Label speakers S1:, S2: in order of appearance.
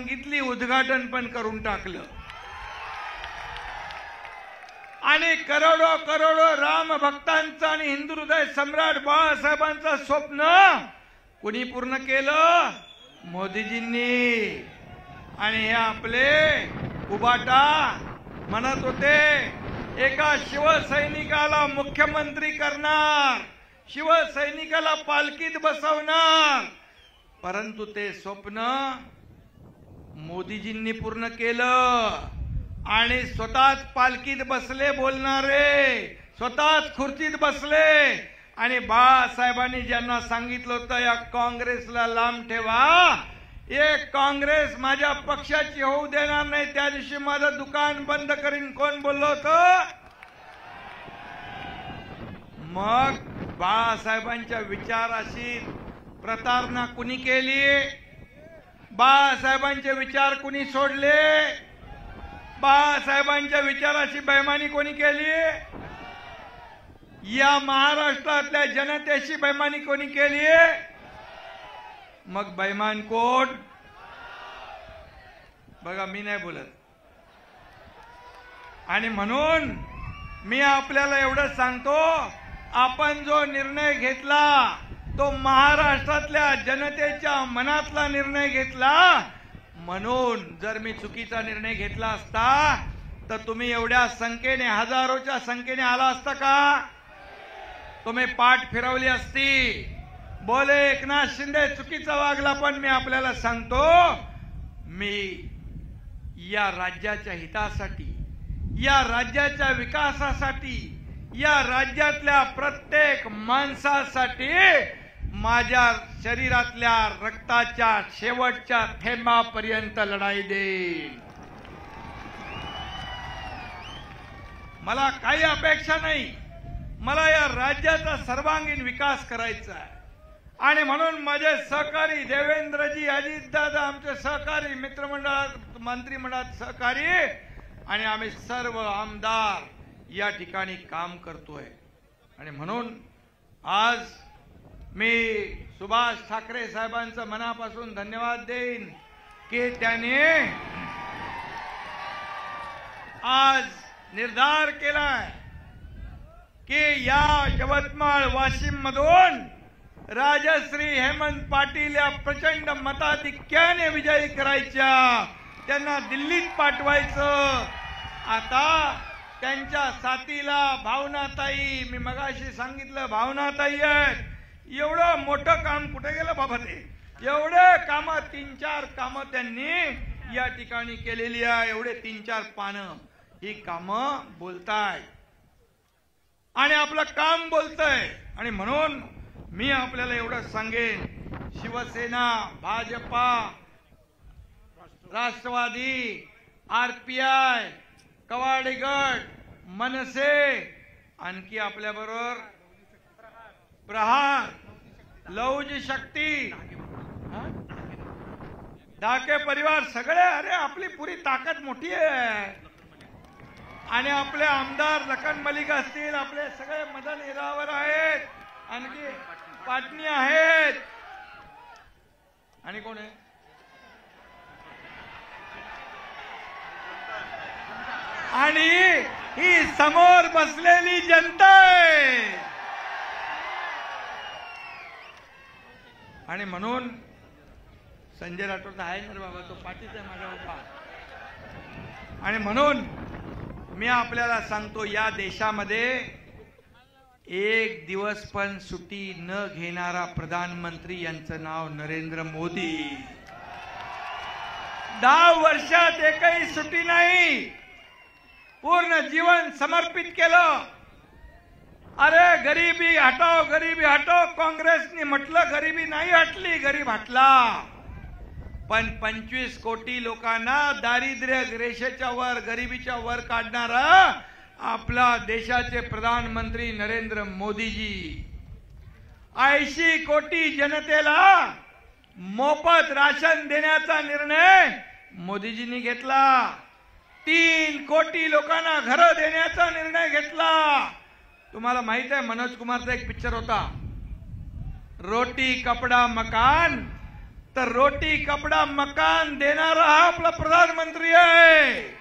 S1: सांगितली, उद्घाटन पण करून टाकलं। आणि करोडो करोडो राम भक्तांचं आणि हिंदू हृदय सम्राट बाळासाहेबांचं स्वप्न कुणी पूर्ण केलं? मोदीजींनी। आणि हे आपले उबाटा म्हणत होते एका शिवसैनिकाला मुख्यमंत्री करणार, शिवसैनिकाला पालखीत बसवणार, परंतु ते स्वप्न मोदीजींनी पूर्ण केलं आणि स्वतःच पालखीत बसले बोलणारे, स्वतःच खुर्चीत बसले। आणि बाळासाहेबांनी ज्यांना सांगितलं होतं या काँग्रेसला लांब ठेवा, एक काँग्रेस माझ्या पक्षाची होऊ देणार नाही, त्या दिवशी माझं दुकान बंद करीन, कोण बोललो होतं? मग बाळासाहेबांच्या विचाराशी प्रतारणा कुणी केली? बाळासाहेबांचे विचार कुणी सोडले? बाळासाहेबांच्या विचाराशी बेईमानी कोणी केली? या महाराष्ट्रातल्या जनतेशी बेईमानी कोणी केली? मग बेईमान कोण? बघा, मी नाही बोलत। आणि म्हणून मी आपल्याला एवढं सांगतो, आपण जो निर्णय घेतला तो महाराष्ट्रातल्या जनतेच्या मनातला निर्णय घेतला। म्हणून जर मी चुकीचा निर्णय घेतला असता तर तुम्ही एवढ्या संख्येने, हजारोच्या संख्येने आला असता का? तुम्ही पाठ फिरवली असती। बोले एकनाथ शिंदे चुकीचा वागला, पण मी आपल्याला सांगतो, मी या राज्याच्या हितासाठी, या राज्याच्या विकासासाठी, या राज्यातल्या प्रत्येक माणसासाठी माझ्या शरीरातल्या रक्ताच्या शेवटच्या थेंबापर्यंत लढाई देईन। मला काही अपेक्षा नाही, मला या राज्याचा सर्वांगीण विकास करायचा आहे। आणि म्हणून माझे सहकारी देवेंद्रजी, अजितदादा, आमचे सहकारी मित्रमंडळात, मंत्रिमंडळात सहकारी, आणि आम्ही सर्व आमदार या ठिकाणी काम करतोय। आणि म्हणून आज मी सुभाष ठाकरे साहेबांचं मनापासून धन्यवाद देईन की त्यांनी आज निर्धार केलाय की या यवतमाळ वाशिम मधून राजश्री हेमंत पाटील या प्रचंड मताधिक्याने विजयी करायच्या, त्यांना दिल्लीत पाठवायचं। आता त्यांच्या साथीला भावनाताई, मी मगाशी सांगितलं भावनाताई आहेत, एवढं मोठं काम कुठे गेलं बाबा? ते एवढे काम, 3-4 कामं त्यांनी या ठिकाणी केलेली आहे। एवढे 3-4 पानं, ही कामं बोलताय आणि आपलं काम बोलतंय। आणि म्हणून मी आपल्याला एवढं सांगेन, शिवसेना, भाजपा, राष्ट्रवादी, आरपीआय, कवाडे गट, मनसे, आणखी आपल्याबरोबर प्रहार, लौजी शक्ती, ढाके परिवार, सगळे, अरे आपली पुरी ताकद मोठी आहे। आणि आपले आमदार लखन मलिक असतील, आपले सगळे मदन हिरावर आहेत, आणखी पाटणी आहेत, आणि कोण आहे? आणि ही समोर बसलेली जनता आहे। आणि म्हणून संजय राठोड आहे ना बाबा, तो पाठीचा आहे माझा उभा। आणि म्हणून मी आपल्याला सांगतो, या देशामध्ये एक दिवस पण सुट्टी न घेणारा प्रधानमंत्री, यांचं नाव नरेंद्र मोदी। 10 वर्षात एकही सुट्टी नाही, पूर्ण जीवन समर्पित केलं। अरे गरिबी हटाओ, गरिबी हटाओ, काँग्रेसने म्हटलं, गरिबी नाही हटली, गरीब हटला। पण 25 कोटी लोकांना दारिद्र्य रेषेच्या वर, गरिबीच्या वर काढणारा आपला देशाचे प्रधानमंत्री नरेंद्र मोदीजी। 80 कोटी जनतेला मोफत राशन देण्याचा निर्णय मोदीजींनी घेतला। 3 कोटी लोकांना घर देण्याचा निर्णय घेतला। तुम्हाला माहित आहे, मनोज कुमारचा एक पिक्चर होता, रोटी कपडा मकान, तर रोटी कपडा मकान देणारा प्रधानमंत्री आहे।